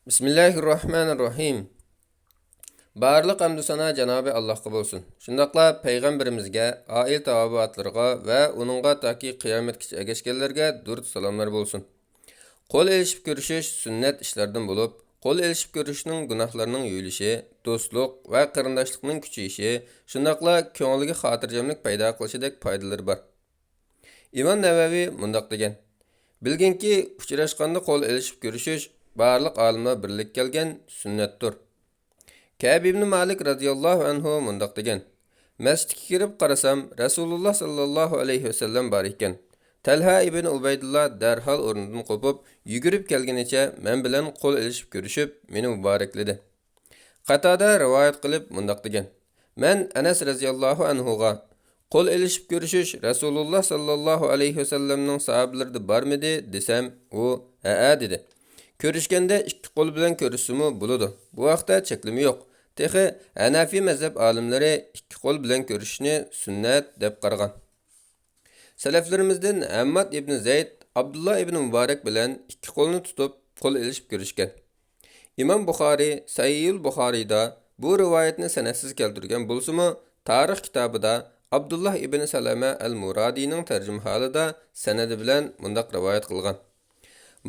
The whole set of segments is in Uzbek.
Bismillahirrahmanirrahim. Barlıq hamd sana Cənab-ı Allahqa bolsun. Şundaqla Peyğəmbərimizə, ail təvabatlarına və onunğa taki qiyamətkiçə əgəşkənlərə durud salamlar bolsun. Qol elişib görüşüş sünnət işlərdən olub, qol elişib görüşünün günahlarının yuyuluşu, dostluq və qarindaşlıqның küçüyüşü, şundaqla köңülgə xatircəmlik payda qilishidək faydaları var. İmam Nəvəvi mundaq degan: Bilginki, uchrashqanda qol elishib görüşüş barlıq alimlar birlik kelgan sünnətdir. Ka'b ibn Malik radiyallahu anhu mundaq degan: Masjidga kirib qarasam, Rasululloh sallallohu alayhi vasallam bor ekan. Talha ibn Ubaydullah darhol o'rnidan qopib, yugurib kelganicha men bilan qo'l elishib ko'rishib, meni muborakladi. Qatada rivoyat qilib mundaq degan: Men Anas radhiyallohu anhuga qo'l elishib ko'rishish Rasululloh sallallohu alayhi vasallamning sahobalarida bormidi desam, u ha dedi. Ko'rishganda ikki qo'l bilan ko'rishsimi bo'ladi. Bu vaqtda cheklimi yo'q. Texi Hanafi mazhab olimlari ikki qo'l bilan ko'rishni sunnat deb qaragan. Salaflarimizdan Hammad ibn Zayd, Abdullah ibn Muborak bilan ikki qo'lni tutib qo'l elishib ko'rishgan. İmam Buxoriy Sahih Buxoriyda bu rivoyatni sanadsiz keltirgan bo'lsa-mu, tarix kitobida Abdullah ibn Salama al-Muradiyning tarjima holida sanadi bilan mundaq rivoyat qilgan.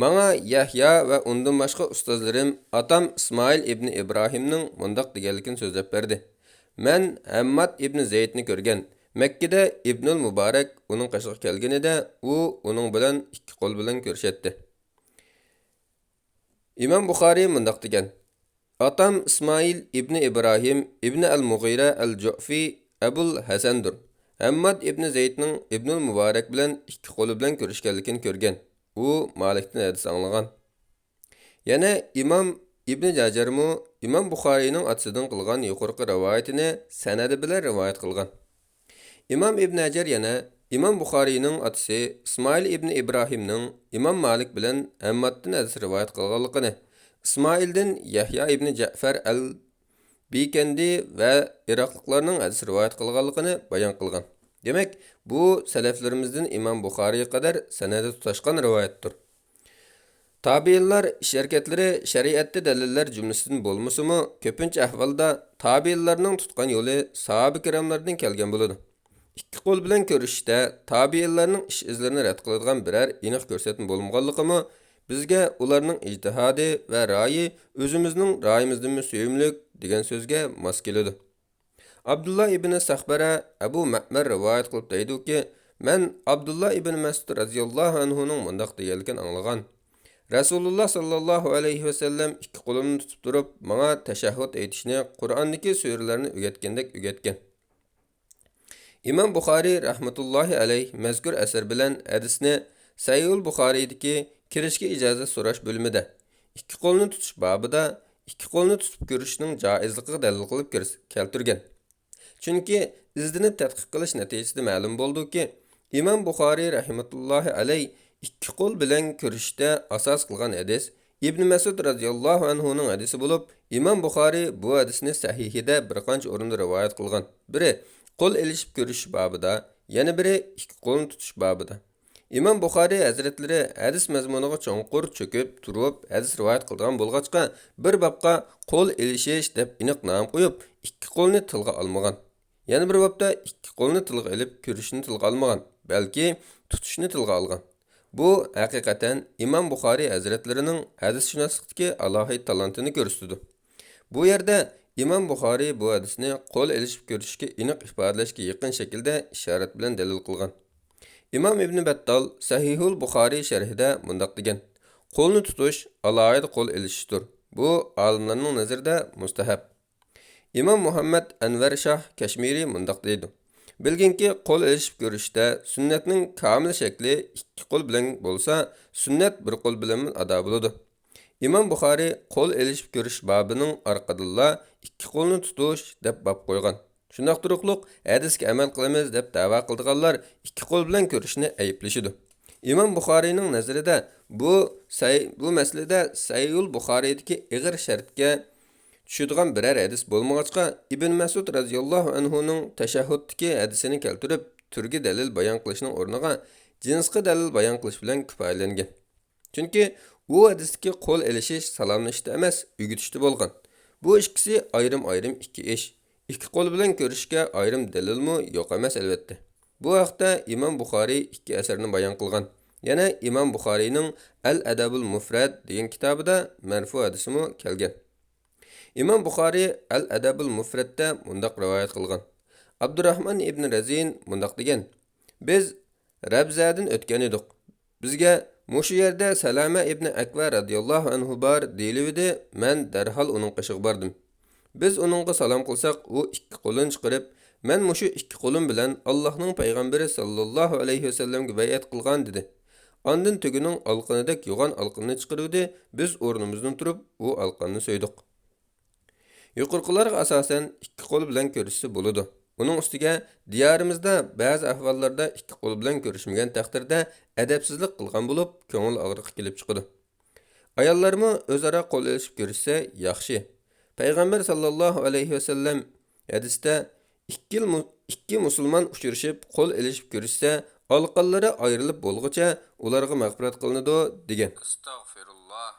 Manga Yahya va undan boshqa ustozlarim atam İsmail ibn İbrahimning mundaq deganligini so'zlab berdi. Men Hammad ibn Zaydni ko'rgan. Makkada Ibnul Muborak uning qashiga kelganida u uning bilan ikki qo'l bilan ko'rshatdi. İmam Buxoriy mundaq degan: Atam İsmail ibn İbrahim ibn al-Mughira al-Ju'fi Abul Hasandur. Hammad ibn Zaydning Ibnul Muborak bilan ikki qo'li bilan ko'rishganligini ko'rgan. U Malikdan hadis anglagan. Yana İmam İbn Jajarmu İmam Buxoriyning atisidan qilgan yuqorqi rivoyatini sanadi bilan rivoyat qilgan. İmam İbn Hajar yana İmam Buxoriyning atisi İsmail ibn İbrahimning İmam Malik bilan Hammaddan hadis rivoyat qilganligini, İsmaildan Yahya ibn Ja'far al-Bikandi va Iroqliklarning hadis rivoyat qilganligini bayon qilgan. Demek, bu salaflarimizdan İmam Buxoriyga qadar sanadi tutashgan rivoyatdir. Tabiinlar ish harakatlari shariatda dalillar jumlasidan bo'lmasa-mu, ko'pincha ahvolda tabiinlarning tutgan yo'li sahoba kiramlardan kelgan bo'ladi. İkki qo'l bilan ko'rishda tabiinlarning ish izlarini rad qiladigan biror aniq ko'rsatma bo'lmaganligi bizga ularning ijtihodi va ra'yi o'zimizning ra'yimizdan suyumlik degan so'zga mos keladi. Abdullah ibn Sahbara Abu Ma'mar rivoyat qilib deydi-ki, men Abdullah ibn Mas'ud radhiyallohu anhuning mundaq deganligini anglagan. Rasululloh sallallohu alayhi vasallam ikki qo'limni tutib turib, menga tashahhud aytishni, Qur'ondagi suralarni o'rgatgandek o'rgatgan. İmam Buxoriy rahmatullohi alayh mazkur asar bilan hadisni Sahih Buxoriydagi kirishga ijozat so'rash bo'limida ikki qo'lni tutish babida ikki qo'lni tutib ko'rishning joizligiga dalil qilib keltirgan. Chunki izlanib tadqiq qilish natijasida ma'lum bo'ldiki, İmam Buxoriy rahmatullohi alayh ikki qo'l bilan ko'rishda asos qilgan hadis Ibn Mas'ud radhiyallohu anhuning hadisi bo'lib, İmam Buxoriy bu hadisni sahihida bir qancha o'rinda rivoyat qilgan. Biri qo'l elishib ko'rish babida, yana biri ikki qo'lni tutish babida. İmam Buxoriy hazratlari hadis mazmuniga cho'nqur cho'kib turib hadis rivoyat qilgan bo'lg'achqa bir babga qo'l elishish deb aniq nom qo'yib, ikki qo'lni tilga olmagan. Yana bir babda ikki qo'lni tilga olib ko'rishni tilga olmagan, balki tutishni tilga olgan. Bu haqiqatan İmam Buxoriy hazratlarining hadisshunoslikdagi alohida talantini ko'rsatdi. Bu yerda İmam Buxoriy bu hadisni qo'l elishib ko'rishga aniq ifodalashga yaqin shaklda ishorat bilan dalil qilgan. İmam İbn Battal Sahihul Buxoriy sharhida mundaq degan: Qo'lni tutish alohida qo'l elishishdir. Bu olimlarning nazarida mustahab. İmam Muhammad Anvar Shah Kashmiri mundaq deydi: Bilginki qo'l elishib ko'rishda sunnatning komil shakli ikki qo'l bilan bo'lsa, sunnat bir qo'l bilan ado bo'ladi. İmam Buxoriy qo'l elishib ko'rish babining orqadilla ikki qo'lni tutish deb bab qo'ygan. Shundaq turuqliq hadisga amal qilamiz deb da'vo qilganlar ikki qo'l bilan ko'rishni ayblashidi. İmam Buxoriyning nazarida bu masalada Sahih Buxoriydagi ig'ir shartga tushadigan biror hadis bo'lmag'achqa Ibn Mas'ud radhiyallohu anhuning tashahhuddagi hadisini keltirib, turga dalil bayon qilishning o'rniga jinsga dalil bayon qilish bilan kifoyalangan. Chunki Bu hadisdagi qo'l elishish salomlashishda emas, o'gitishda bo'lgan. Bu ikkisi ayrim-ayrim ikki ish. Ikki qo'l bilan ko'rishga ayrim dalilmi yo'q emas albatta. Bu haqda Imom Buxoriy ikki asarni bayon qilgan. Yana Imom Buxoriyning Al-Adabul Mufrad degan kitobida marfu hadisimi kelgan. Imom Buxoriy Al-Adabul Mufradda mundaq rivoyat qilgan. Abdurrahman ibn Razin mundaq degan: Biz Rabzadan o'tgan edik. Bizga mushu yerda Salama ibn Akva radhiyallohu anhu bor deyildi. Men darhol uning qishiga bordim. Biz uningga salom qilsak, u ikki qo'lini chiqarib, men mushu ikki qo'lim bilan Allohning payg'ambari sallallohu alayhi vasallamga bay'at qilgan dedi. Ondan tugining alqinidek yo'g'on alqinni chiqaruvdi. Biz o'rnimizdan turib, u alqinni so'ydik. Yuqorqilarga asosan ikki qo'l bilan ko'rishsa bo'ladi. Uning ustiga diyorimizda ba'zi ahvollarda ikki qo'l bilan ko'rishmagan taqdirda adabsizlik qilgan bo'lib, ko'ngil og'riqi kelib chiqadi. Ayollarmi o'zaro qo'l elishib ko'rishsa yaxshi. Payg'ambar sallallohu alayhi vasallam hadisda ikki musulmon uchrashib qo'l elishib ko'rishsa, alqonlari ayrilib bo'lguncha ularga mag'firat qilinadi degan. Astagfirullah.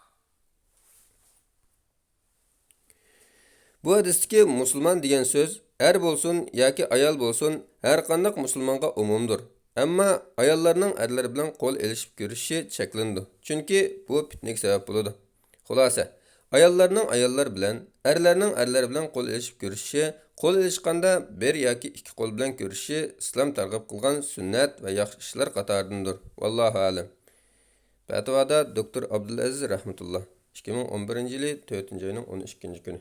Bu hadisdagi musulmon degan so'z er bo'lsin yoki ayol bo'lsin, har qanday musulmonga umumdir. Ammo ayollarning erlar bilan qo'l elishib ko'rishi cheklandi. Chunki bu fitnaga sabab bo'ladi. Xulosa, ayollarning ayollar bilan, erlarning erlar bilan qo'l elishib ko'rishi, qo'l elishganda bir yoki ikki qo'l bilan ko'rishi islom targ'ib qilgan sunnat va yaxshi ishlar qatoridandir. Vallohu a'lam. Fatvoda doktor Abdulaziz rahmatulloh 2011-yili 4-oyning 12-kuni.